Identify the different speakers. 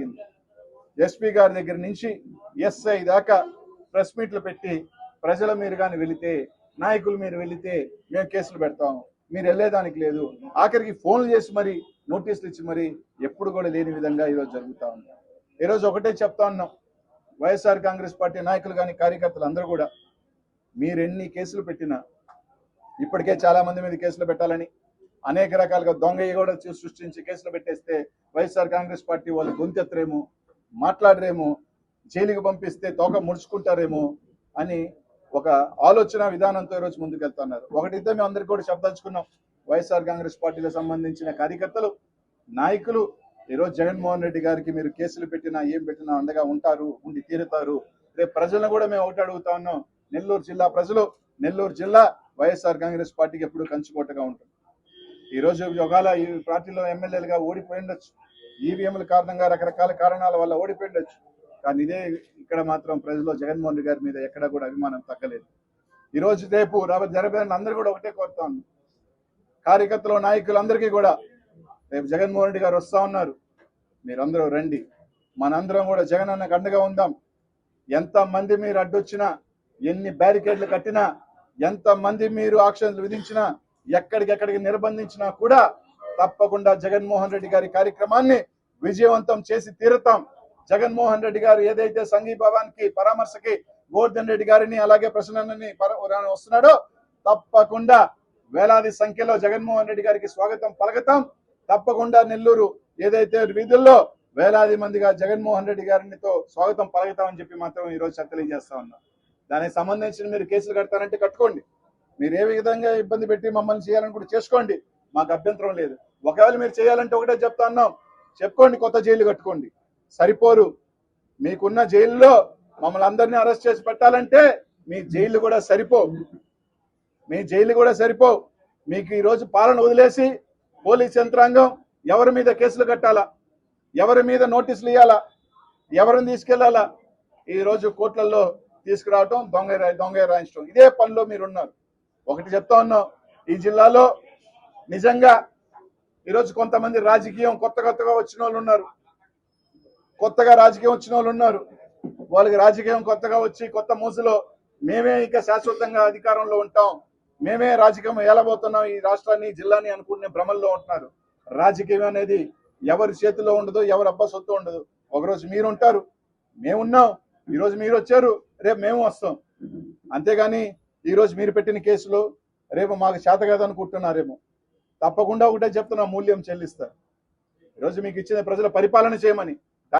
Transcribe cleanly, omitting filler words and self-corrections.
Speaker 1: దొరికింది. ఎస్పీ గారి దగ్గర నుంచి ఎస్ఐ దాకా ప్రెస్ మీట్లు పెట్టి ప్రజల మీరు కానీ వెళితే, నాయకులు మీరు వెళితే మేము కేసులు పెడతాం, మీరు వెళ్ళేదానికి లేదు, ఆఖరికి ఫోన్లు చేసి మరి నోటీసులు ఇచ్చి మరి ఎప్పుడు కూడా లేని విధంగా ఈరోజు జరుగుతూ ఉంది. ఈరోజు ఒకటే చెప్తా ఉన్నాం, వైఎస్ఆర్ కాంగ్రెస్ పార్టీ నాయకులు కానీ కార్యకర్తలు అందరూ కూడా, మీరు ఎన్ని కేసులు పెట్టినా, ఇప్పటికే చాలా మంది మీద కేసులు పెట్టాలని అనేక రకాలుగా దొంగయ్య కూడా సృష్టించి కేసులు పెట్టేస్తే వైఎస్ఆర్ కాంగ్రెస్ పార్టీ వాళ్ళు గొంతెత్తరేమో, మాట్లాడరేమో, జైలుకి పంపిస్తే తోక ముడుచుకుంటారేమో అని ఒక ఆలోచన విధానంతో ఈరోజు ముందుకెళ్తున్నారు. ఒకటిద్దే మేము అందరికీ కూడా చెప్పదలుచుకున్నాం, వైఎస్ఆర్ కాంగ్రెస్ పార్టీకి సంబంధించిన కార్యకర్తలు, నాయకులు ఈరోజు జగన్మోహన్ రెడ్డి గారికి మీరు కేసులు పెట్టినా ఏం పెట్టినా అండగా ఉంటారు, ఉండి తీరుతారు. రేపు ప్రజలను కూడా మేము ఒకటి అడుగుతా ఉన్నాం, నెల్లూరు జిల్లా ప్రజలు, నెల్లూరు జిల్లా వైఎస్ఆర్ కాంగ్రెస్ పార్టీకి ఎప్పుడు కంచుకోటగా ఉంటుంది. ఈరోజు ఒకవేళ ఈ పార్టీలో ఎమ్మెల్యేలుగా ఓడిపోయిండొచ్చు, ఈవీఎంల కారణంగా రకరకాల కారణాల వల్ల ఓడిపోయిండొచ్చు, కానీ ఇదే ఇక్కడ మాత్రం ప్రజల్లో జగన్మోహన్ రెడ్డి గారి మీద ఎక్కడా కూడా అభిమానం తగ్గలేదు. ఈరోజు రేపు జరగబోయే అందరూ కూడా ఒకటే కోరుతా ఉన్నాం, కార్యకర్తలు నాయకులందరికీ కూడా రేపు జగన్మోహన్ రెడ్డి గారు వస్తా ఉన్నారు, మీరందరూ రండి, మనందరం కూడా జగన్ అన్నకు అండగా ఉందాం. ఎంతమంది మీరు అడ్డొచ్చినా, ఎన్ని బ్యారికేడ్లు కట్టినా, ఎంతమంది మీరు ఆంక్షలు విధించినా, ఎక్కడికెక్కడికి నిర్బంధించినా కూడా తప్పకుండా జగన్మోహన్ రెడ్డి గారి కార్యక్రమాన్ని విజయవంతం చేసి తీరుతాం. జగన్మోహన్ రెడ్డి గారు ఏదైతే సంఘీభావానికి పరామర్శకి గోవర్ధన్ రెడ్డి గారిని అలాగే ప్రసన్నని వస్తున్నాడో, తప్పకుండా వేలాది సంఖ్యలో జగన్మోహన్ రెడ్డి గారికి స్వాగతం పలకతాం. తప్పకుండా నెల్లూరు ఏదైతే వీధుల్లో వేలాది మందిగా జగన్మోహన్ రెడ్డి గారితో స్వాగతం పలకతామని చెప్పి మాత్రం ఈరోజు తెలియజేస్తా ఉన్నాం. దానికి సంబంధించిన మీరు కేసులు కడతారంటే కట్టుకోండి, మీరు ఏ విధంగా ఇబ్బంది పెట్టి మమ్మల్ని చేయాలని కూడా చేసుకోండి, మాకు అభ్యంతరం లేదు. ఒకవేళ మీరు చేయాలంటే ఒకటే చెప్తా ఉన్నాం, చెప్పుకోండి, కొత్త జైలు కట్టుకోండి, సరిపోరు. మీకున్న జైల్లో మమ్మల్ని అందరినీ అరెస్ట్ చేసి పెట్టాలంటే మీ జైలు కూడా సరిపోవు, మీ జైలు కూడా సరిపోవు. మీకు ఈరోజు పాలన వదిలేసి పోలీస్ యంత్రాంగం ఎవరి మీద కేసులు కట్టాలా, ఎవరి మీద నోటీసులు ఇవ్వాలా, ఎవరిని తీసుకెళ్లాలా, ఈరోజు కోర్టులలో తీసుకురావటం, దొంగ రాయించడం, ఇదే పనిలో మీరున్నారు. ఒకటి చెప్తా ఉన్నాం, ఈ జిల్లాలో నిజంగా ఈరోజు కొంతమంది రాజకీయం కొత్తగా వచ్చిన వాళ్ళు ఉన్నారు, కొత్తగా రాజకీయం వచ్చిన వాళ్ళు ఉన్నారు. వాళ్ళకి రాజకీయం కొత్తగా వచ్చి కొత్త మూసులో మేమే ఇక శాశ్వతంగా అధికారంలో ఉంటాం, మేమే రాజకీయం ఏలబోతున్నాం ఈ రాష్ట్రాన్ని జిల్లాని అనుకునే భ్రమల్లో ఉంటున్నారు. రాజకీయం అనేది ఎవరి చేతిలో ఉండదు, ఎవరి అబ్బా సొత్తు ఉండదు. ఒకరోజు మీరు ఉంటారు, మేమున్నాం, ఈరోజు మీరు వచ్చారు, రేపు మేము వస్తాం. అంతేగాని ఈరోజు మీరు పెట్టిన కేసులు రేపు మాకు చేత కాదనుకుంటున్నారేమో. తప్పకుండా ఒకటే చెప్తున్నా, మూల్యం చెల్లిస్తారు. ఈరోజు మీకు ఇచ్చిన ప్రజల పరిపాలన చేయమని,